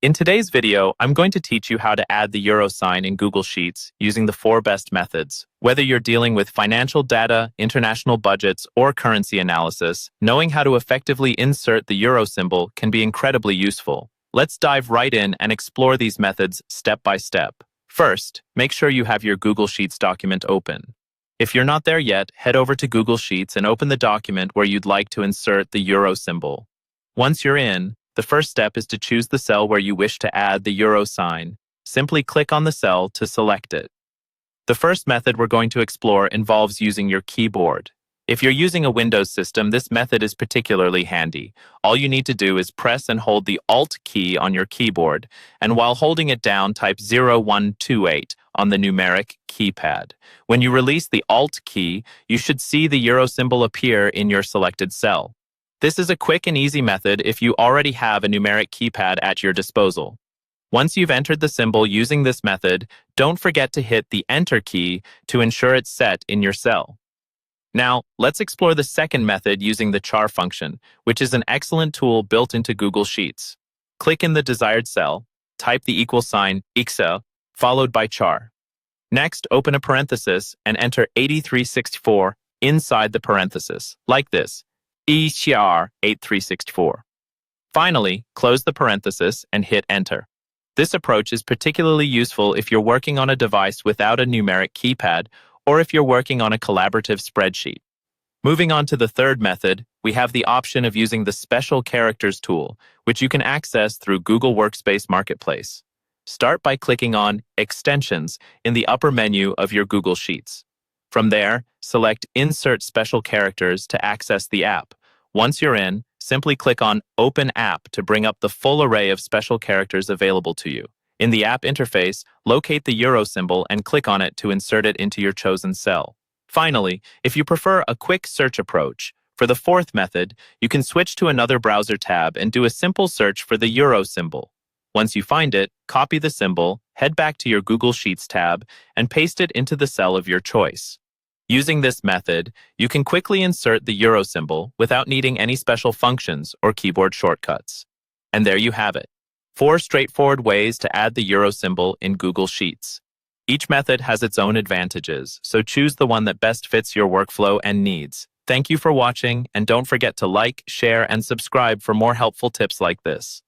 In today's video, I'm going to teach you how to add the euro sign in Google Sheets using the 4 best methods. Whether you're dealing with financial data, international budgets, or currency analysis, knowing how to effectively insert the euro symbol can be incredibly useful. Let's dive right in and explore these methods step by step. First, make sure you have your Google Sheets document open. If you're not there yet, head over to Google Sheets and open the document where you'd like to insert the euro symbol. Once you're in, the first step is to choose the cell where you wish to add the euro sign. Simply click on the cell to select it. The first method we're going to explore involves using your keyboard. If you're using a Windows system, this method is particularly handy. All you need to do is press and hold the Alt key on your keyboard, and while holding it down, type 0128 on the numeric keypad. When you release the Alt key, you should see the euro symbol appear in your selected cell. This is a quick and easy method if you already have a numeric keypad at your disposal. Once you've entered the symbol using this method, don't forget to hit the Enter key to ensure it's set in your cell. Now, let's explore the second method using the char function, which is an excellent tool built into Google Sheets. Click in the desired cell, type the equal sign Excel, followed by char. Next, open a parenthesis and enter 8364 inside the parenthesis, like this. ECR 8364. Finally, close the parenthesis and hit Enter. This approach is particularly useful if you're working on a device without a numeric keypad or if you're working on a collaborative spreadsheet. Moving on to the third method, we have the option of using the Special Characters tool, which you can access through Google Workspace Marketplace. Start by clicking on Extensions in the upper menu of your Google Sheets. From there, select Insert Special Characters to access the app. Once you're in, simply click on Open App to bring up the full array of special characters available to you. In the app interface, locate the euro symbol and click on it to insert it into your chosen cell. Finally, if you prefer a quick search approach, for the fourth method, you can switch to another browser tab and do a simple search for the euro symbol. Once you find it, copy the symbol, head back to your Google Sheets tab, and paste it into the cell of your choice. Using this method, you can quickly insert the euro symbol without needing any special functions or keyboard shortcuts. And there you have it. 4 straightforward ways to add the euro symbol in Google Sheets. Each method has its own advantages, so choose the one that best fits your workflow and needs. Thank you for watching, and don't forget to like, share, and subscribe for more helpful tips like this.